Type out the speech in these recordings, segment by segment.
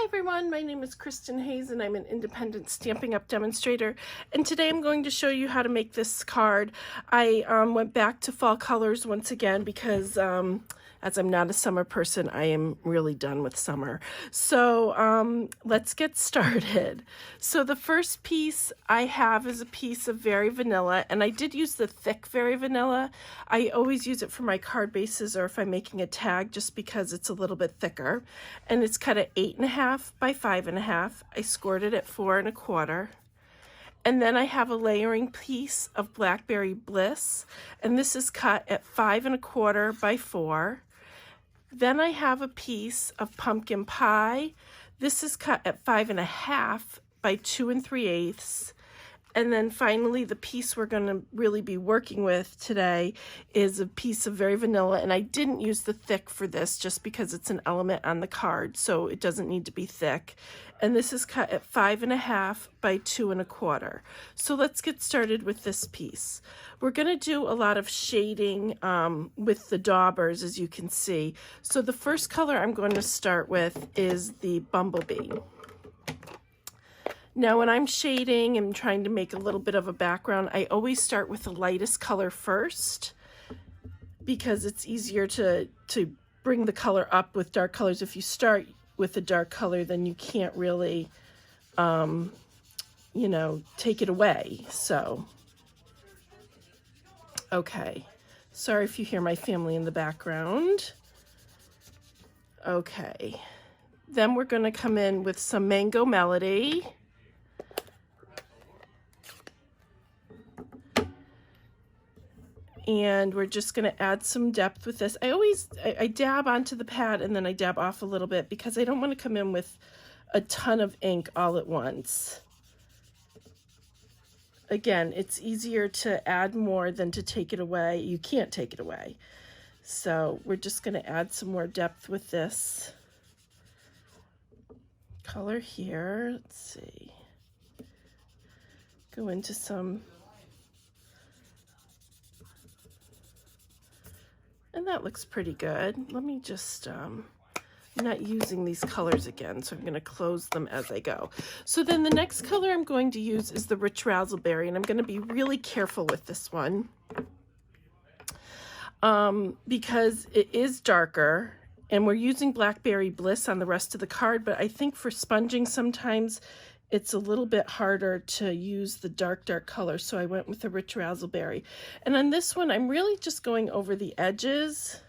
Hi everyone, my name is Kristin Hayes and I'm an independent Stampin' Up demonstrator, and today I'm going to show you how to make this card. I went back to fall colors once again because as I'm not a summer person, I am really done with summer. So let's get started. So the first piece I have is a piece of Very Vanilla, and I did use the thick Very Vanilla. I always use it for my card bases or if I'm making a tag just because it's a little bit thicker. And it's cut at 8.5 by 5.5. I scored it at 4 1/4. And then I have a layering piece of Blackberry Bliss, and this is cut at 5 1/4 by 4. Then I have a piece of Pumpkin Pie. This is cut at 5 1/2 by 2 3/8. And then finally, the piece we're going to really be working with today is a piece of Very Vanilla. And I didn't use the thick for this just because it's an element on the card, so it doesn't need to be thick. And this is cut at 5 1/2 by 2 1/4. So let's get started with this piece. We're going to do a lot of shading with the daubers, as you can see. So the first color I'm going to start with is the Bumblebee. Now when I'm shading and trying to make a little bit of a background, I always start with the lightest color first because it's easier to bring the color up with dark colors. If you start with a dark color, then you can't really, you know, take it away. So, okay. Sorry if you hear my family in the background. Okay. Then we're going to come in with some Mango Melody. And we're just going to add some depth with this. I dab onto the pad and then I dab off a little bit because I don't want to come in with a ton of ink all at once. Again, it's easier to add more than to take it away. You can't take it away. So we're just going to add some more depth with this color here. Let's see. Go into some. And that looks pretty good. Let me just, I'm not using these colors again, so I'm going to close them as I go. So then the next color I'm going to use is the Rich Razzleberry, and I'm going to be really careful with this one because it is darker, and we're using Blackberry Bliss on the rest of the card, but I think for sponging sometimes it's a little bit harder to use the dark color, so I went with the Rich Razzleberry. And on this one, I'm really just going over the edges.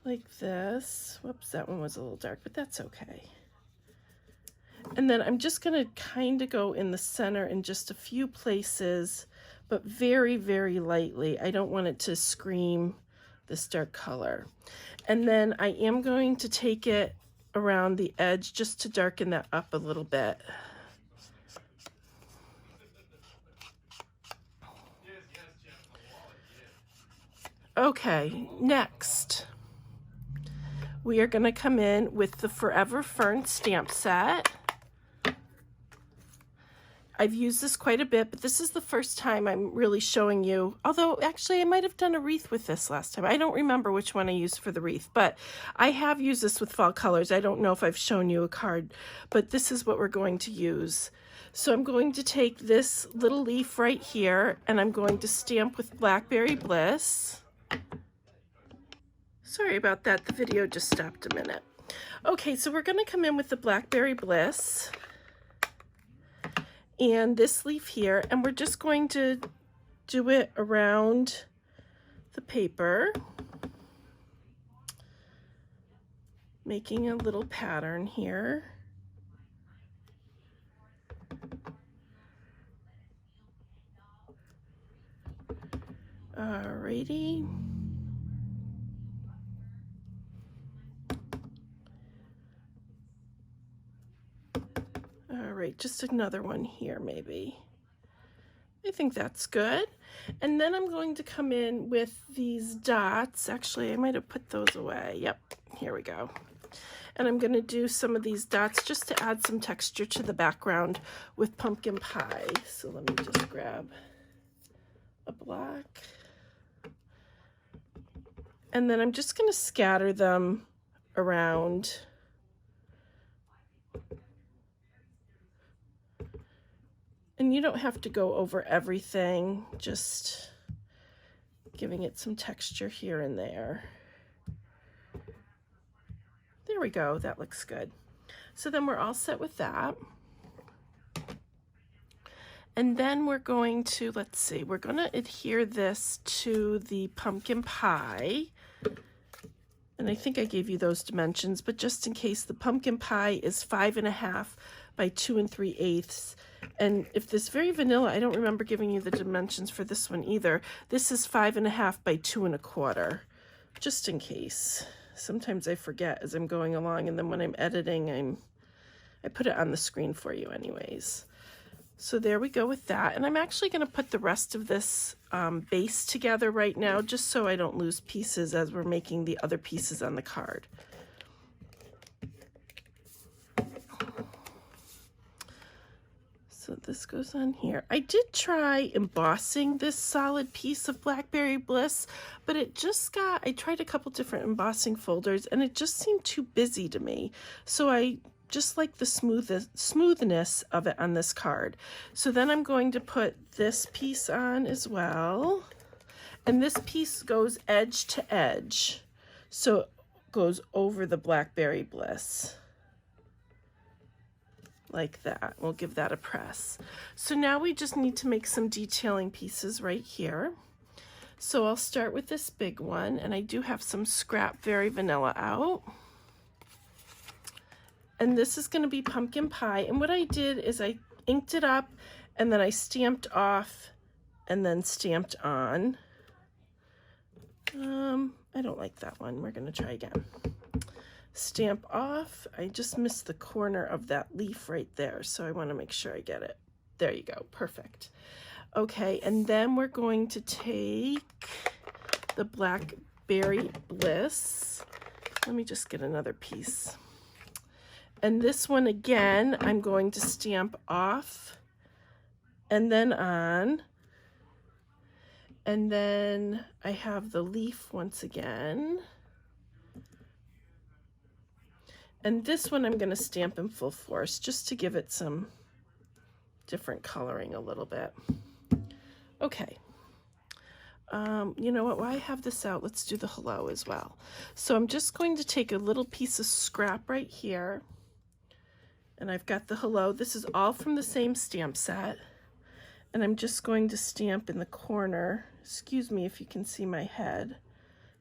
Like this. Whoops, that one was a little dark, but that's okay. And then I'm just going to kind of go in the center in just a few places, but very, very lightly. I don't want it to scream this dark color. And then I am going to take it around the edge just to darken that up a little bit. Okay, next we are going to come in with the Forever Ferns stamp set. I've used this quite a bit, but this is the first time I'm really showing you, although actually I might have done a wreath with this last time. I don't remember which one I used for the wreath, but I have used this with fall colors. I don't know if I've shown you a card, but this is what we're going to use. So I'm going to take this little leaf right here, and I'm going to stamp with Blackberry Bliss. Sorry about that, the video just stopped a minute. Okay, so we're going to come in with the Blackberry Bliss and this leaf here, and we're just going to do it around the paper, making a little pattern here. Alrighty. All right, just another one here maybe. I think that's good. And then I'm going to come in with these dots. Actually, I might have put those away. Yep, here we go. And I'm going to do some of these dots just to add some texture to the background with Pumpkin Pie. So let me just grab a block. And then I'm just going to scatter them around. And you don't have to go over everything, just giving it some texture here and there. There we go, that looks good. So then we're all set with that. And then we're going to, let's see, we're going to adhere this to the pumpkin pie. And I think I gave you those dimensions, but just in case, the pumpkin pie is 5.5 by 2 3/8. And if this very vanilla, I don't remember giving you the dimensions for this one either. This is 5.5 by 2 1/4, just in case. Sometimes I forget as I'm going along, and then when I'm editing, I put it on the screen for you anyways. So there we go with that. And I'm actually going to put the rest of this base together right now, just so I don't lose pieces as we're making the other pieces on the card. So this goes on here. I did try embossing this solid piece of Blackberry Bliss, but it just got, I tried a couple different embossing folders and it just seemed too busy to me. So I just like the smoothness of it on this card. So then I'm going to put this piece on as well. And this piece goes edge to edge. So it goes over the Blackberry Bliss. Like that. We'll give that a press. So now we just need to make some detailing pieces right here. So I'll start with this big one, and I do have some scrap Very Vanilla out. And this is going to be pumpkin pie. And what I did is I inked it up and then I stamped off and then stamped on. I don't like that one. We're going to try again. Stamp off. I just missed the corner of that leaf right there, so I want to make sure I get it. There you go. Perfect. Okay, and then we're going to take the Blackberry Bliss. Let me just get another piece. And this one again, I'm going to stamp off and then on. And then I have the leaf once again. And this one I'm going to stamp in full force just to give it some different coloring a little bit. Okay. You know what, while I have this out, let's do the hello as well. So I'm just going to take a little piece of scrap right here. And I've got the hello. This is all from the same stamp set. And I'm just going to stamp in the corner. Excuse me if you can see my head.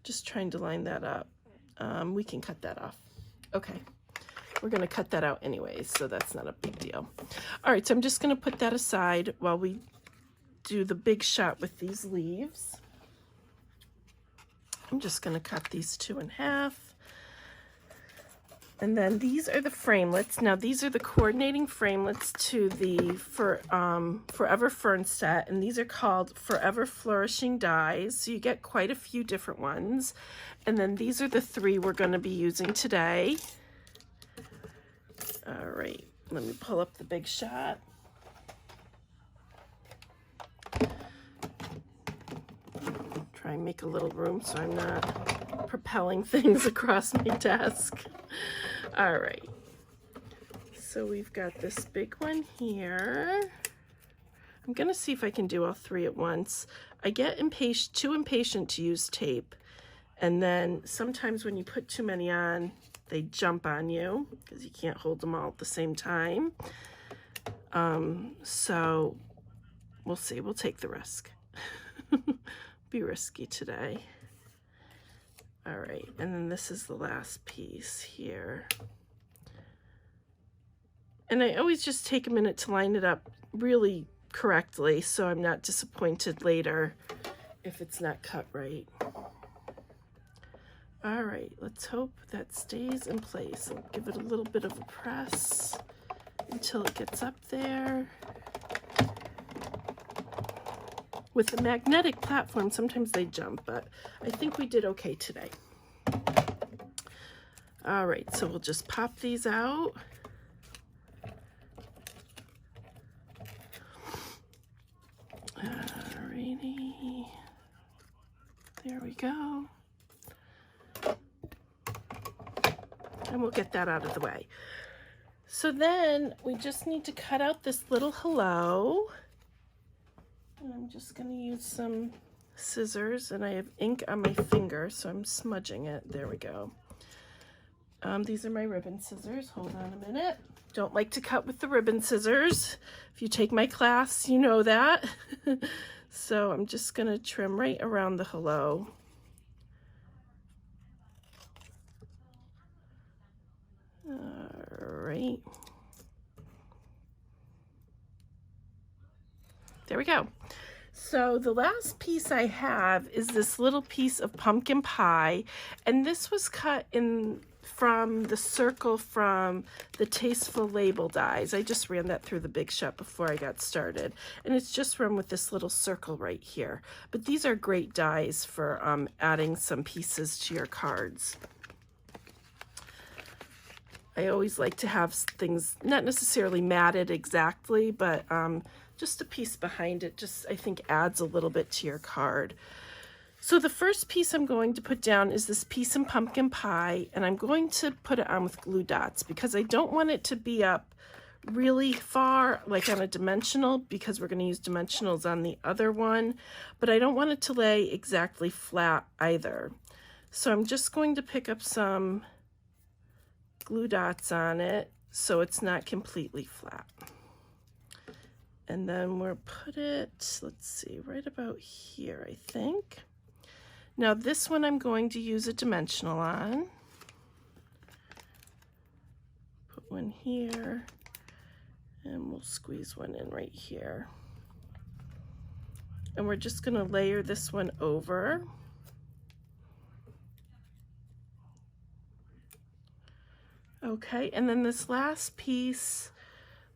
Just trying to line that up. We can cut that off. Okay. We're going to cut that out anyways, so that's not a big deal. All right, so I'm just going to put that aside while we do the big shot with these leaves. I'm just going to cut these 2 in half. And then these are the framelets. Now these are the coordinating framelets to the Forever Ferns set, and these are called Forever Flourishing Dies. So you get quite a few different ones. And then these are the 3 we're going to be using today. All right, let me pull up the big shot. Try and make a little room so I'm not propelling things across my desk. All right, so we've got this big one here. I'm gonna see if I can do all 3 at once. I get too impatient to use tape, and then sometimes when you put too many on, they jump on you because you can't hold them all at the same time. So we'll see, we'll take the risk. Be risky today. All right, and then this is the last piece here. And I always just take a minute to line it up really correctly so I'm not disappointed later if it's not cut right. All right, let's hope that stays in place. I'll give it a little bit of a press until it gets up there. With the magnetic platform, sometimes they jump, but I think we did okay today. All right, so we'll just pop these out. All righty, there we go. and we'll get that out of the way. So then we just need to cut out this little hello. And I'm just going to use some scissors, and I have ink on my finger, so I'm smudging it. There we go. These are my ribbon scissors. Hold on a minute. Don't like to cut with the ribbon scissors. If you take my class, you know that. So I'm just going to trim right around the hello. All right. There we go. So the last piece I have is this little piece of pumpkin pie, and this was cut from the circle from the Tasteful Label dies. I just ran that through the Big Shop before I got started, and it's just run with this little circle right here. But these are great dies for adding some pieces to your cards. I always like to have things not necessarily matted exactly, but just a piece behind it just, I think, adds a little bit to your card. So the first piece I'm going to put down is this piece in pumpkin pie, and I'm going to put it on with glue dots because I don't want it to be up really far, like on a dimensional, because we're going to use dimensionals on the other one, but I don't want it to lay exactly flat either. So I'm just going to pick up some glue dots on it so it's not completely flat. And then we'll put it, let's see, right about here, I think. Now this one I'm going to use a dimensional on. Put one here, and we'll squeeze one in right here. And we're just going to layer this one over. Okay, and then this last piece,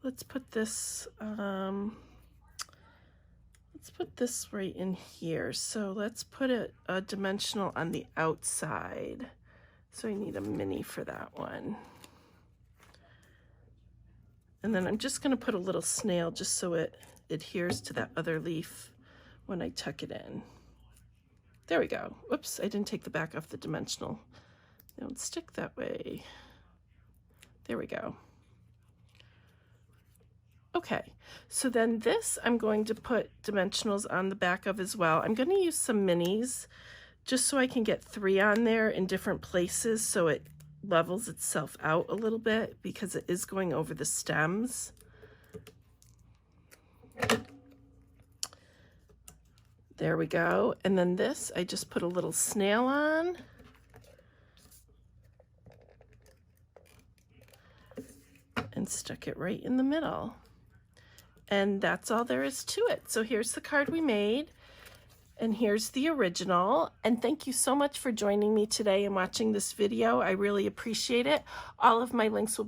let's put this right in here. So let's put a dimensional on the outside. So I need a mini for that one. And then I'm just going to put a little snail just so it adheres to that other leaf when I tuck it in. There we go. Whoops, I didn't take the back off the dimensional. They don't stick that way. There we go. Okay, so then this I'm going to put dimensionals on the back of as well. I'm going to use some minis just so I can get 3 on there in different places so it levels itself out a little bit because it is going over the stems. There we go. And then this, I just put a little snail on. And stuck it right in the middle. And that's all there is to it. So here's the card we made, and here's the original. And thank you so much for joining me today and watching this video. I really appreciate it. All of my links will